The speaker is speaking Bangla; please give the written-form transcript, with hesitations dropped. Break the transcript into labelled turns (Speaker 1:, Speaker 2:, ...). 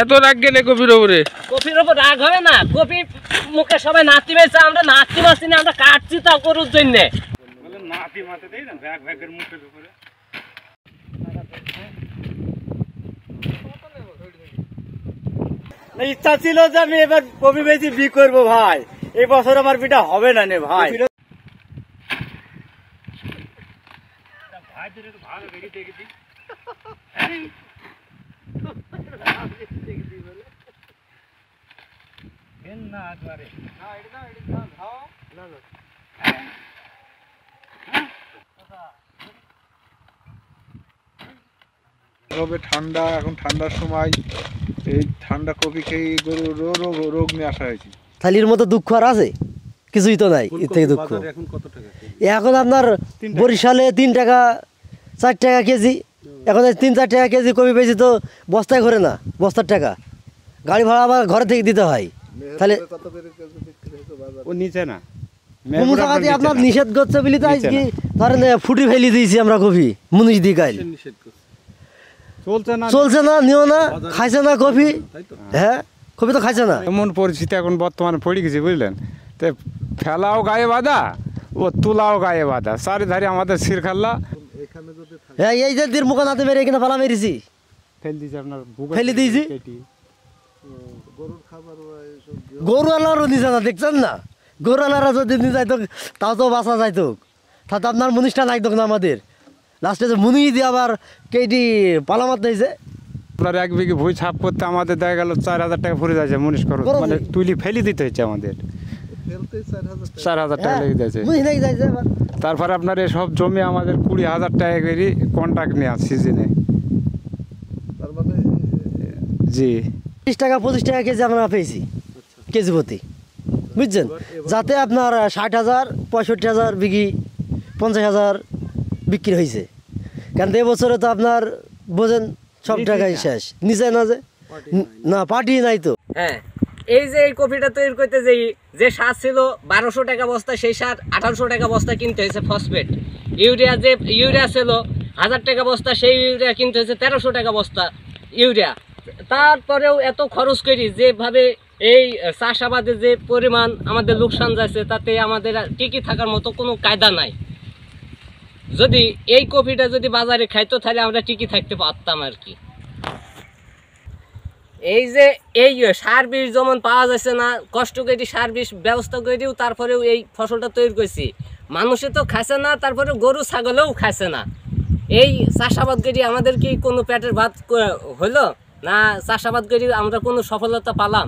Speaker 1: এত রাগ গেলে কপির উপরে?
Speaker 2: কপির উপর রাগ হবে না, কপি মুখে সবাই নাতি বেছে, আমরা নাতি মারছি না, আমরা কাটছি তা গরুর জন্য।
Speaker 3: নাতি মাতে দেই না ব্যাগ ব্যাগের মুখের উপরে।
Speaker 4: ইচ্ছা ছিল যে আমি এবার কপি বেশি বি করবো ভাই, এই বছর আমার বিটা হবে না নে ভাই।
Speaker 3: ভালো দেখি দেখেছি না একবারে না এটা না খাও না না
Speaker 5: তবে ঠান্ডা, এখন ঠান্ডার সময় এই ঠান্ডা কপি খেয়ে গরু রোগ নিয়ে আসা হয়েছে।
Speaker 6: থালির মতো দুঃখ আর আছে? কিছুই তো নাই এর থেকে দুঃখ। এখন আপনার বরিশালে 3 টাকা 4 টাকা কেজি, এখন 3-4 টাকা কেজি কপি পেয়েছি তো বস্তায় ঘরে না, বস্তার টাকা গাড়ি ভাড়া আবার ঘরে থেকে দিতে হয়। তাহলে
Speaker 3: ও নিচে না
Speaker 6: আপনার নিষেধ করছে বলি তো আজকে ধরেন ফুটি ফেলি দিয়েছি আমরা কপি মুনিশ দি গাইল চলছে না, নিও না, খাইছে না কপি। হ্যাঁ, কপি তো খাইছে না।
Speaker 3: এমন পরিস্থিতি এখন বর্তমানে পড়ে গেছে বুঝলেন, তো ফেলাও গায়ে বাঁধা, ও তুলাও গায়ে বাঁধা, চারিধারে আমাদের শিরখাল্লা।
Speaker 6: হ্যাঁ, এই যে তীর মুখে নাতে মেরে এখানে পালা মেরেছি, ফেলে দিয়েছি। গরু আলারও নিচে না, দেখছেন না? গরু আলারা যদি নিয়ে যাইতো তাও তো বাঁচা যাইতো, তাতে আপনার মুনিশটা নাই তখন আমাদের লাস্টে যে মুনি দিয়ে আবার কেটি পালা মারতে হয়েছে।
Speaker 3: আপনার 1 বিঘে ভুঁই ছাপ করতে আমাদের দেখা গেল 4000 টাকা পড়ে যাচ্ছে মুনিশ খরচ, মানে তুলি ফেলে দিতে হচ্ছে আমাদের 4000 টাকা লেগে যাচ্ছে। তারপরে আপনার এসব জমি আমাদের 20,000 টাকা করে কন্ট্রাক্ট নেওয়া সিজনে। জি
Speaker 6: 30 টাকা 25 টাকা কেজি আমরা পেয়েছি কেজি প্রতি, বুঝছেন? যাতে আপনার 60,000 65,000 বিঘি 50,000 বিক্রি হয়েছে। কারণ এবছরে তো আপনার বোঝেন সব টাকাই শেষ, নিচে না যে না পার্টি নাই তো।
Speaker 2: হ্যাঁ, এই যে এই কপিটা তৈরি করতে যে সার ছিল 1200 টাকা বস্তা, সেই সার 1800 টাকা বস্তা কিনতে হয়েছে। ফসফেট ইউরিয়া ছিল 1000 টাকা বস্তা, সেই ইউরিয়া কিনতে হয়েছে 1300 টাকা বস্তা ইউরিয়া। তারপরেও এত খরচ করি, যেভাবে এই চাষাবাদে যে পরিমাণ আমাদের লোকসান যাচ্ছে, তাতে আমাদের টিকে থাকার মতো কোনো কায়দা নাই। যদি এই কপিটা যদি বাজারে খাইতো তাহলে আমরা টিকে থাকতে পারতাম আর কি। এই যে এই সার বিষ যেমন পাওয়া যাচ্ছে না, কষ্ট করে সার বিষ ব্যবস্থা করেও তারপরেও এই ফসলটা তৈরি করছি, মানুষে তো খাইছে না, তারপরে গরু ছাগলেও খাইছে না। এই চাষাবাদ করি আমাদের কি কোনো পেটের ভাত হলো না? চাষাবাদ করি আমরা কোনো সফলতা পালাম?